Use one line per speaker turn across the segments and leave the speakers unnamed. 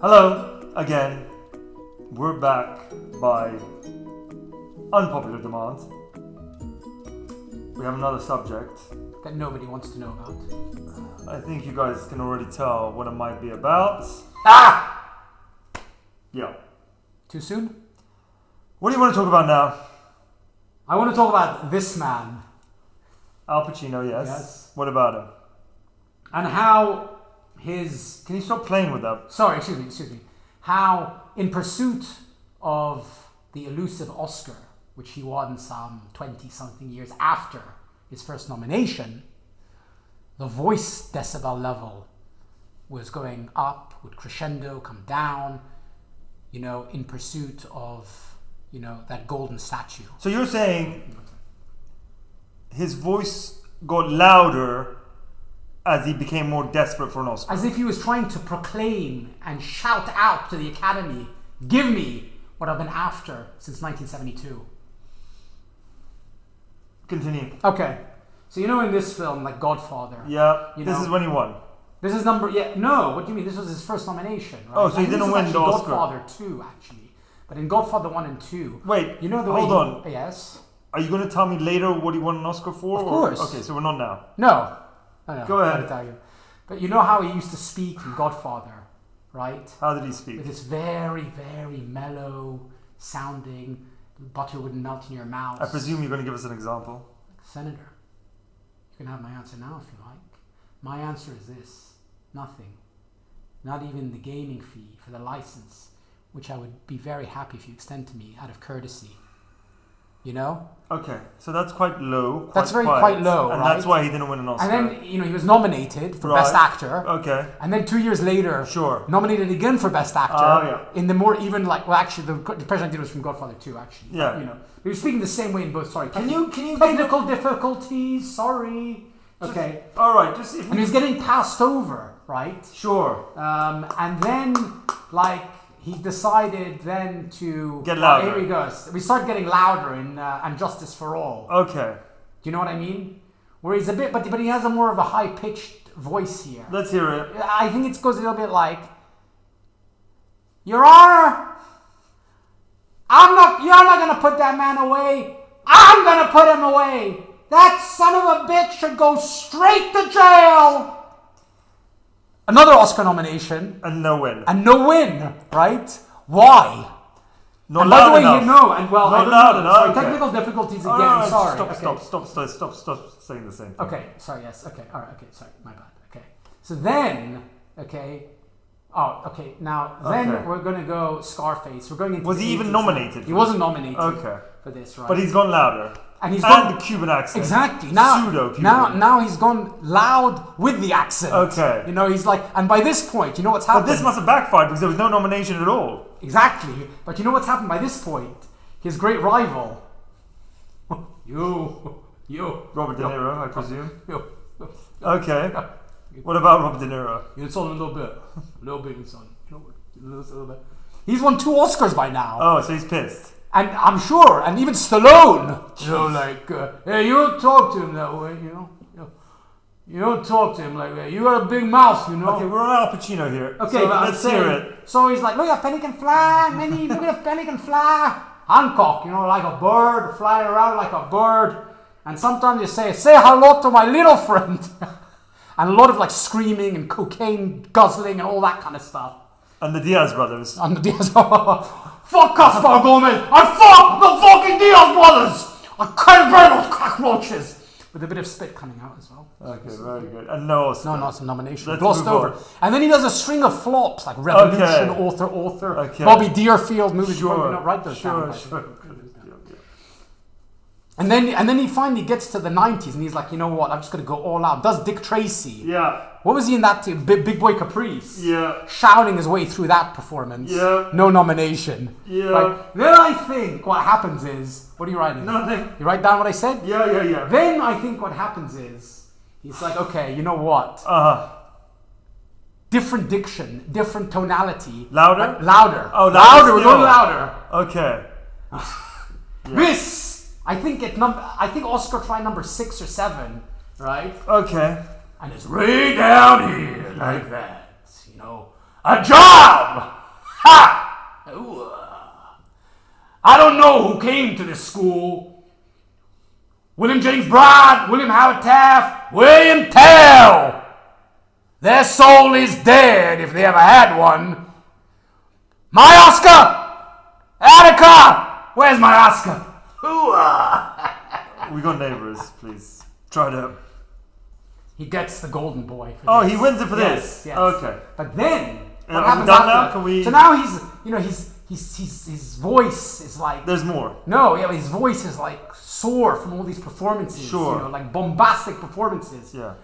Hello, again. We're back by unpopular demand. We have another subject
that nobody wants to know about.
I think you guys can already tell what it might be about.
Ah!
Yeah.
Too soon?
What do you want to talk about now?
I want to talk about this man.
Al Pacino, yes.
Yes.
What about him?
And how his...
Can you stop playing with that?
Sorry, excuse me. How, in pursuit of the elusive Oscar, which he won some 20-something years after his first nomination, the voice decibel level was going up, would crescendo, come down, in pursuit of, that golden statue.
So you're saying his voice got louder as he became more desperate for an Oscar?
As if he was trying to proclaim and shout out to the Academy, give me what I've been after since 1972.
Continue.
Okay. So in this film, like Godfather.
Yeah. This is when he won.
This is no, what do you mean? This was his first nomination, right?
Oh, so he didn't win the Oscar.
Godfather 2, actually. But in Godfather 1 and 2...
Wait,
hold
on.
Yes?
Are you going to tell me later what he won an Oscar for?
Of course.
Okay, so we're not now.
No.
Go ahead.
I'm going to tell you. But you know how he used to speak in Godfather, right?
How did he speak?
With this very, very mellow sounding, butter wouldn't melt in your mouth.
I presume you're going to give us an example.
Senator, you can have my answer now if you like. My answer is this: nothing. Not even the gaming fee for the license, which I would be very happy if you extend to me out of courtesy.
Okay, so that's quite low.
That's quite low,
and
right?
that's why he didn't win an Oscar.
And then, he was nominated for Best Actor.
Okay.
And then 2 years later,
sure,
nominated again for Best Actor.
Yeah.
In the more even, actually, the impression I did was from Godfather 2, actually.
Yeah.
He was speaking the same way in both. Sorry.
Can you
technical difficulties? Sorry. Okay.
All right. And
he was getting passed over, right?
Sure.
And then, he decided then to...
Get louder.
Here he goes. We start getting louder in And Justice for All.
Okay.
Do you know what I mean? Where he's a bit... But he has a more of a high-pitched voice here.
Let's hear it.
I think it goes a little bit like... Your Honor, you're not going to put that man away. I'm going to put him away. That son of a bitch should go straight to jail. Another Oscar nomination.
And no win.
Right? Why?
Not loud enough.
Not
loud enough.
Okay. Technical difficulties again.
Right,
sorry.
Stop saying the same thing.
Okay. Sorry. Yes. Okay. All right. Okay. Sorry. My bad. Okay. So then, okay. Oh, okay. Now, then we're going to go Scarface. We're going into...
Was he even nominated?
He wasn't nominated.
Okay.
For this, right?
But he's gone louder.
And he's gone...
the Cuban accent.
Exactly. Now,
Pseudo-Cuban.
Now he's gone loud with the accent.
Okay.
He's like... And by this point, you know what's happened?
But this must have backfired because there was no nomination at all.
Exactly. But you know what's happened by this point? His great rival... You...
Robert De Niro, I presume.
Okay.
What about Robert De Niro?
It's on a little bit. A little bit, it's on. A little bit. He's won 2 Oscars by now.
Oh, so he's pissed.
And I'm sure, and even Stallone, hey, you don't talk to him that way, You don't talk to him like that. You got a big mouth,
Okay, we're on Al Pacino here.
Okay,
so let's hear it.
So he's like, look at penny can fly, Minnie, look at penny can fly. Hancock, like a bird, flying around like a bird. And sometimes you say hello to my little friend. And a lot of screaming and cocaine guzzling and all that kind of stuff.
And the Diaz brothers.
Fuck Gaspar Gomez! I fuck the fucking Diaz brothers! I can't burn those cockroaches! With a bit of spit coming out as well.
Okay, very good. And no Oscar.
No, it's a nomination.
Let's
glossed
move
over.
on.
And then he does a string of flops like Revolution, Author.
Okay.
Bobby Deerfield movies.
Sure.
Write those down.
Sure.
And then he finally gets to the 90s and he's like, you know what, I'm just going to go all out. Does Dick Tracy.
Yeah.
What was he in that team? Big Boy Caprice.
Yeah.
Shouting his way through that performance.
Yeah.
No nomination.
Yeah.
Right? Then I think what happens is, what are you writing?
Nothing.
You write down what I said?
Yeah.
Then I think what happens is, he's like, okay, you know what? Different diction, different tonality.
Louder?
Louder.
Oh,
louder. We're going louder.
Okay.
This. I think Oscar try number 6 or 7, right?
Okay.
And it's way down here like that, A job! Ha! Ooh. I don't know who came to this school. William Jennings Bryan, William Howard Taft, William Tell. Their soul is dead if they ever had one. My Oscar! Attica! Where's my Oscar?
We got neighbors, please. Try to.
He gets the golden boy for this.
He wins it for this.
Yes.
Okay.
But then what
Are we
happens
done
after?
now? Can we?
So now his voice is like
There's more.
no, yeah, his voice is like sore from all these performances.
Sure.
You know, like bombastic performances.
Yeah.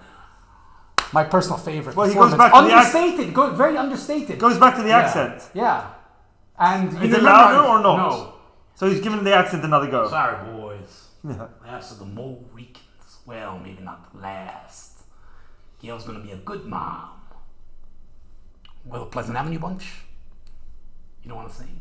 My personal favorite.
Well, he goes back to the
understated, very understated.
Goes back to the accent.
Yeah. And
Is it louder or not?
No.
So he's giving the accent another go.
Sorry, boys.
Yeah.
Last of the Mohicans. Well, maybe not the last. Gail's gonna be a good mom. Well, Pleasant Avenue bunch. You know what I'm saying?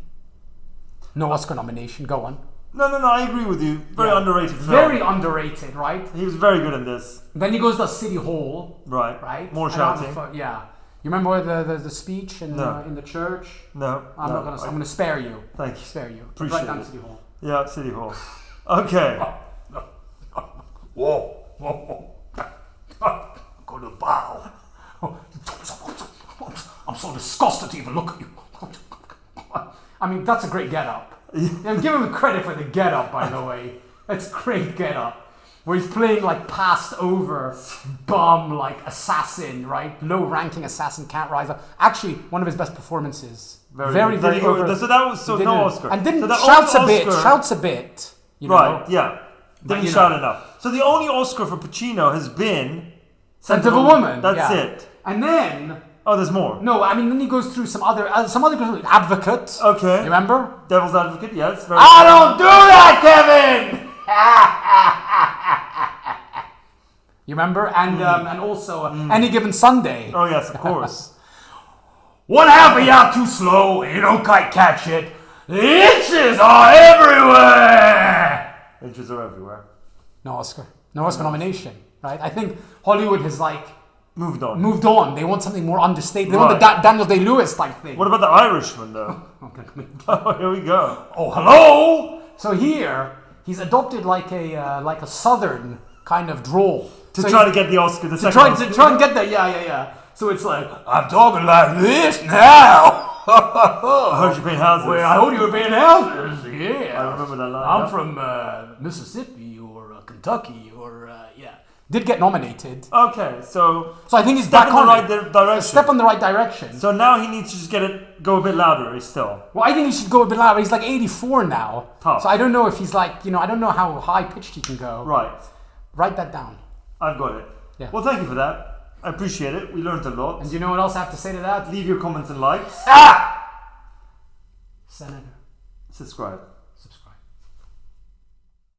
No Oscar nomination. Go on.
No, I agree with you. Very underrated film.
Very underrated, right?
He was very good in this.
Then he goes to City Hall.
Right.
Right.
More
And
shouting.
yeah. You remember the speech in the church?
No.
I'm not gonna. I'm gonna spare you.
Thank you.
Spare you.
Appreciate
Right down
it.
City Hall.
Yeah, City Hall. Okay.
Whoa. Go to bow. I'm so disgusted to even look at you. I mean, that's a great get-up. And give him credit for the get-up, by the way. That's great get-up. Where he's playing like passed over bum, like assassin, right? Low-ranking assassin, can't rise up. Actually, one of his best performances. Very
good.
over.
So that was no Oscar.
And didn't
so the
shouts a
only
bit.
Oscar-
Shouts a bit. You know?
Right. Yeah.
But,
Didn't
you
shout
know.
enough. So the only Oscar for Pacino has been
Scent of a Woman.
That's
yeah.
it.
And then
There's more.
no, I mean then he goes through some other Advocate.
Okay.
You remember?
Devil's Advocate. Yes. Very
I don't do that, Kevin. You remember? And and also Any Given Sunday.
Oh yes, of course.
One half of y'all too slow and you don't quite catch it. The inches are everywhere.
Inches are everywhere.
No Oscar nomination. Right? I think Hollywood has
Moved on.
moved on. They want something more understated. They want
Right.
the Daniel Day-Lewis type thing.
What about the Irishman though? Oh, here we go.
Oh, hello! So here, he's adopted like a southern kind of drawl.
To
So
try
he's-
to get the Oscar. The
to
second
try
Oscar.
to try and get there, yeah. So it's like, I'm talking like this now.
I heard you paint houses.
Well, I heard you were paying houses. Yeah.
I remember that line.
I'm
yeah.
from Mississippi or Kentucky or Did get nominated.
Okay, so
So I think he's
step
back
in the
on
right
it.
direction.
Step in the right direction.
So now he needs to just go a bit louder. Still.
Well, I think he should go a bit louder. He's like 84 now.
Tough.
So I don't know if he's like, I don't know how high pitched he can go.
Right.
Write that down.
I've got it.
Yeah.
Well, thank you for that. I appreciate it. We learned a lot.
And do you know what else I have to say to that?
Leave your comments and likes.
Senator.
Subscribe.